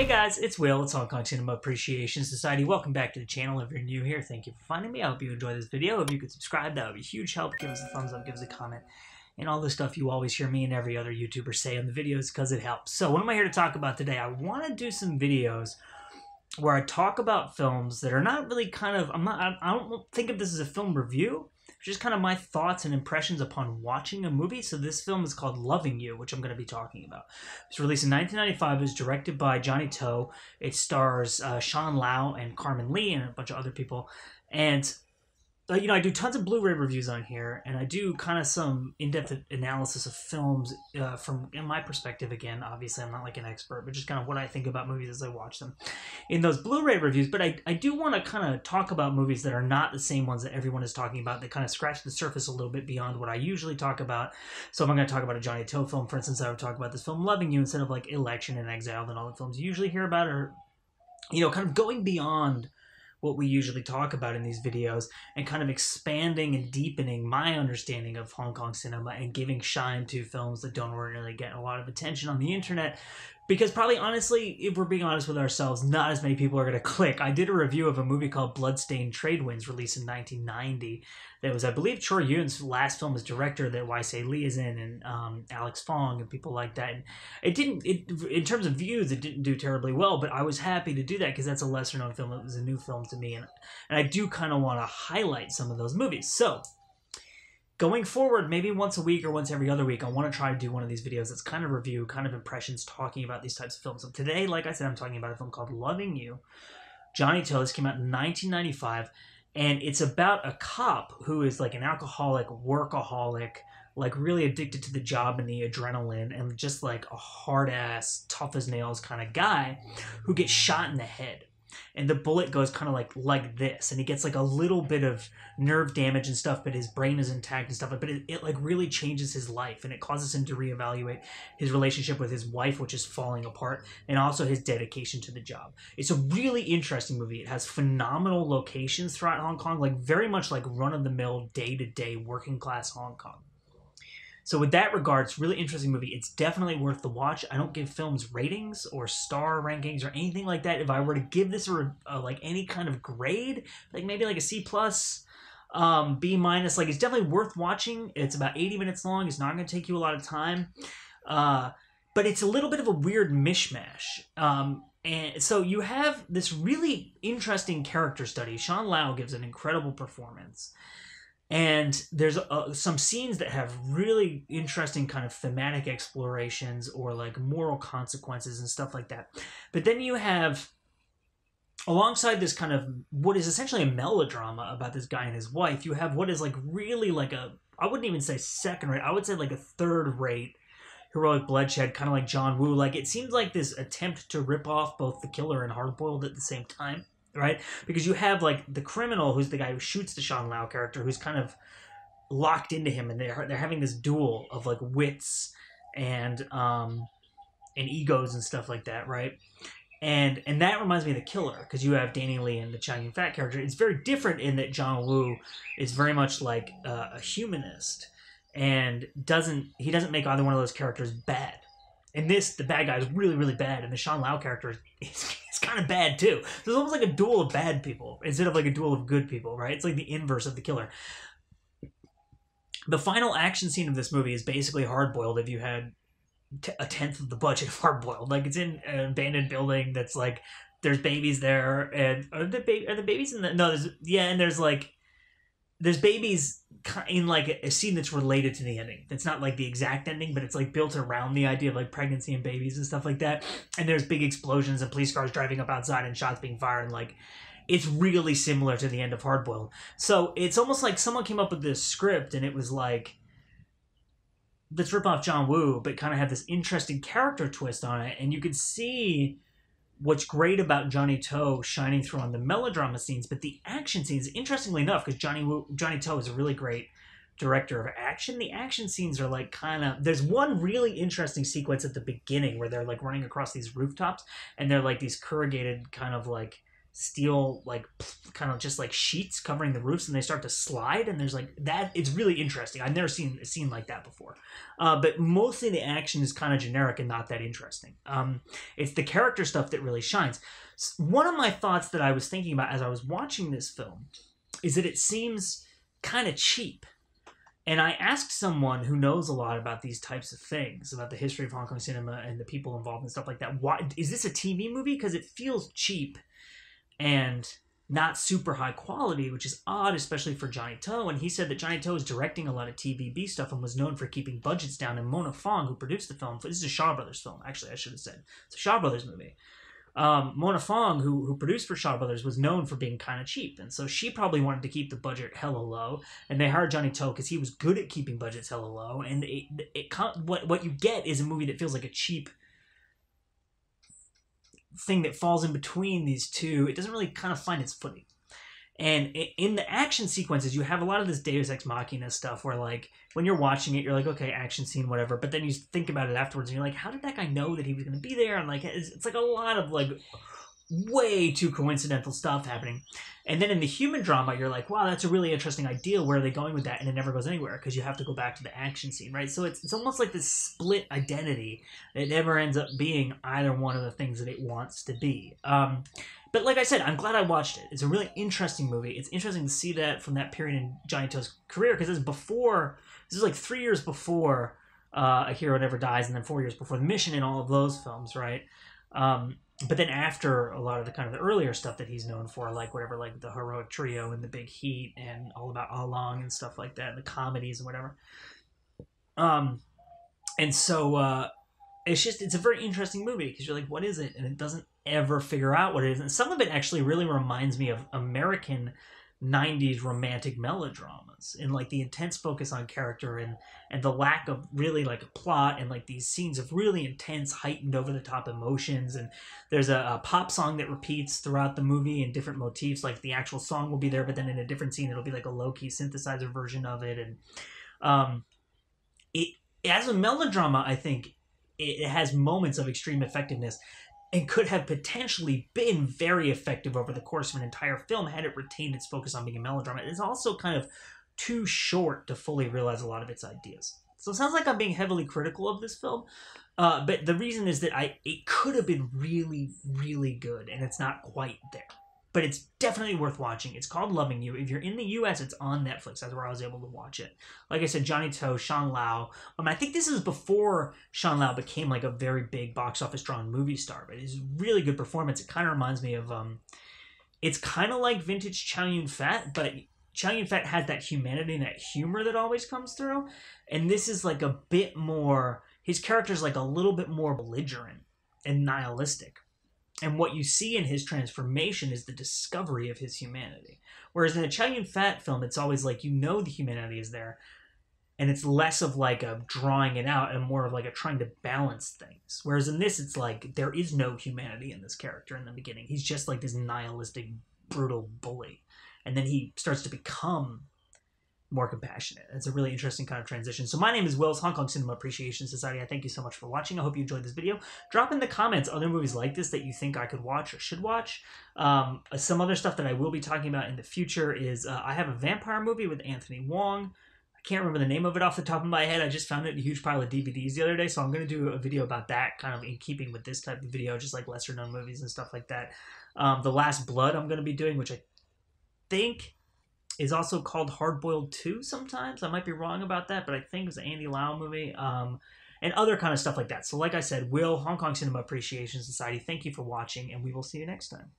Hey guys, it's Will. It's Hong Kong Cinema Appreciation Society. Welcome back to the channel. If you're new here, thank you for finding me. I hope you enjoy this video. If you could subscribe, that would be a huge help. Give us a thumbs up, give us a comment, and all the stuff you always hear me and every other YouTuber say on the videos because it helps. So what am I here to talk about today? I want to do some videos where I talk about films that are not really I don't think of this as a film review. Just kind of my thoughts and impressions upon watching a movie. So this film is called Loving You, which I'm going to be talking about. It was released in 1995. It was directed by Johnnie. It stars Sean Lau and Carmen Lee and a bunch of other people. And I do tons of Blu-ray reviews on here, and I do kind of some in-depth analysis of films from my perspective. Again, obviously, I'm not like an expert, but just kind of what I think about movies as I watch them in those Blu-ray reviews. But I do want to kind of talk about movies that are not the same ones that everyone is talking about, that kind of scratch the surface a little bit beyond what I usually talk about. So if I'm going to talk about a Johnnie film, for instance, I would talk about this film Loving You instead of like Election and Exile and all the films you usually hear about, or kind of going beyond what we usually talk about in these videos and kind of expanding and deepening my understanding of Hong Kong cinema and giving shine to films that don't really get a lot of attention on the internet. Because probably, honestly, if we're being honest with ourselves, not as many people are going to click. I did a review of a movie called Bloodstained Trade Winds, released in 1990. That was, I believe, Chor Yun's last film as director that Y.C. Lee is in, and Alex Fong and people like that. And in terms of views, it didn't do terribly well, but I was happy to do that because that's a lesser-known film. It was a new film to me, and I do kind of want to highlight some of those movies. So going forward, maybe once a week or once every other week, I want to try to do one of these videos that's kind of review, kind of impressions, talking about these types of films. So today, like I said, I'm talking about a film called Loving You. Johnnie. This came out in 1995, and it's about a cop who is like an alcoholic, workaholic, like really addicted to the job and the adrenaline, and just like a hard-ass, tough-as-nails kind of guy who gets shot in the head. And the bullet goes kind of like this, and he gets like a little bit of nerve damage and stuff, but his brain is intact and stuff. But it like really changes his life, and it causes him to reevaluate his relationship with his wife, which is falling apart, and also his dedication to the job. It's a really interesting movie. It has phenomenal locations throughout Hong Kong, like very much like run-of-the-mill, day-to-day working-class Hong Kong. So with that regard, it's a really interesting movie. It's definitely worth the watch. I don't give films ratings or star rankings or anything like that. If I were to give this like any kind of grade, like maybe like a C+, B-, like it's definitely worth watching. It's about 80 minutes long. It's not going to take you a lot of time. But it's a little bit of a weird mishmash. And so you have this really interesting character study. Sean Lau gives an incredible performance. And there's some scenes that have really interesting kind of thematic explorations or like moral consequences and stuff like that. But then you have, alongside this kind of what is essentially a melodrama about this guy and his wife, you have what is like really like I wouldn't even say second rate, I would say like a third rate heroic bloodshed, kind of like John Woo. Like it seems like this attempt to rip off both The Killer and Hard Boiled at the same time. Right? Because you have like the criminal, who's the guy who shoots the Sean Lau character, who's kind of locked into him, and they're having this duel of like wits and egos and stuff like that, right? And that reminds me of The Killer, because you have Danny Lee and the Chow Yun-fat character. It's very different in that John Woo is very much like a humanist, and he doesn't make either one of those characters bad. In this, the bad guy is really, really bad, and the Sean Lau character is kind of bad too. So it's almost like a duel of bad people instead of like a duel of good people, right? It's like the inverse of The Killer. The final action scene of this movie is basically Hard Boiled if you had a tenth of the budget of Hard Boiled. Like it's in an abandoned building that's like, there's babies there, and are the babies in the, no, there's babies in like a scene that's related to the ending. It's not like the exact ending, but it's like built around the idea of like pregnancy and babies and stuff like that. And there's big explosions and police cars driving up outside and shots being fired, and like it's really similar to the end of Hard Boiled. So it's almost like someone came up with this script and it was like, let's rip off John Woo, but kind of have this interesting character twist on it. And you could see what's great about Johnnie shining through on the melodrama scenes, but the action scenes, interestingly enough, because Johnnie is a really great director of action, the action scenes are like kind of, there's one really interesting sequence at the beginning where they're like running across these rooftops, and they're like these corrugated kind of like steel, like, kind of just like sheets covering the roofs, and they start to slide, and there's like that. It's really interesting. I've never seen a scene like that before. But mostly the action is kind of generic and not that interesting. It's the character stuff that really shines. One of my thoughts that I was thinking about as I was watching this film is that it seems kind of cheap. And I asked someone who knows a lot about these types of things, about the history of Hong Kong cinema and the people involved and stuff like that, why is this a TV movie? Because it feels cheap and not super high quality, which is odd, especially for Johnnie To. And he said that Johnnie To is directing a lot of TVB stuff and was known for keeping budgets down. And Mona Fong, who produced the film, this is a Shaw Brothers film, actually, I should have said. It's a Shaw Brothers movie. Mona Fong, who produced for Shaw Brothers, was known for being kind of cheap, and so she probably wanted to keep the budget hella low, and they hired Johnnie To because he was good at keeping budgets hella low, and what you get is a movie that feels like a cheap thing that falls in between these two. It doesn't really kind of find its footing. And in the action sequences, you have a lot of this Deus Ex Machina stuff where, like, when you're watching it, you're like, okay, action scene, whatever. But then you think about it afterwards, and you're like, how did that guy know that he was going to be there? And, like, it's like a lot of, like, way too coincidental stuff happening. And then in the human drama, you're like, wow, that's a really interesting idea. Where are they going with that? And it never goes anywhere because you have to go back to the action scene, right? So it's almost like this split identity that never ends up being either one of the things that it wants to be. But like I said, I'm glad I watched it. It's a really interesting movie. It's interesting to see that from that period in Johnnie To's career, because this is like 3 years before A Hero Never Dies, and then 4 years before The Mission and all of those films, right? But then after a lot of the kind of the earlier stuff that he's known for, like whatever, like The Heroic Trio and The Big Heat and All About Along and stuff like that, and the comedies and whatever. And so it's a very interesting movie because you're like, what is it? And it doesn't ever figure out what it is. And some of it actually really reminds me of American 90s romantic melodramas, and like the intense focus on character and the lack of really like a plot, and like these scenes of really intense, heightened, over the top emotions. And there's a pop song that repeats throughout the movie in different motifs. Like the actual song will be there, but then in a different scene it'll be like a low-key synthesizer version of it. And it as a melodrama, I think it has moments of extreme effectiveness and could have potentially been very effective over the course of an entire film had it retained its focus on being a melodrama. It's also kind of too short to fully realize a lot of its ideas. So it sounds like I'm being heavily critical of this film, but the reason is that it could have been really, really good, and it's not quite there. But it's definitely worth watching. It's called Loving You. If you're in the U.S., it's on Netflix. That's where I was able to watch it. Like I said, Johnnie To, Sean Lau. I think this is before Sean Lau became like a very big box office drawn movie star. But it's a really good performance. It kind of reminds me of, it's kind of like vintage Chow Yun-fat, but Chow Yun-fat had that humanity and that humor that always comes through. And this is like a bit more, his character's like a little bit more belligerent and nihilistic. And what you see in his transformation is the discovery of his humanity. Whereas in a Chow Yun-fat film, it's always like, you know, the humanity is there. And it's less of like a drawing it out and more of like a trying to balance things. Whereas in this, it's like, there is no humanity in this character in the beginning. He's just like this nihilistic, brutal bully. And then he starts to become more compassionate. It's a really interesting kind of transition. So my name is Will's Hong Kong Cinema Appreciation Society. I thank you so much for watching. I hope you enjoyed this video. Drop in the comments other movies like this that you think I could watch or should watch. Some other stuff that I will be talking about in the future is I have a vampire movie with Anthony Wong. I can't remember the name of it off the top of my head. I just found it in a huge pile of DVDs the other day, so I'm going to do a video about that, kind of in keeping with this type of video, just like lesser known movies and stuff like that. The Last Blood I'm going to be doing, which I think is also called Hard Boiled 2 sometimes. I might be wrong about that, but I think it was an Andy Lau movie. And other kind of stuff like that. So like I said, Will, Hong Kong Cinema Appreciation Society, thank you for watching, and we will see you next time.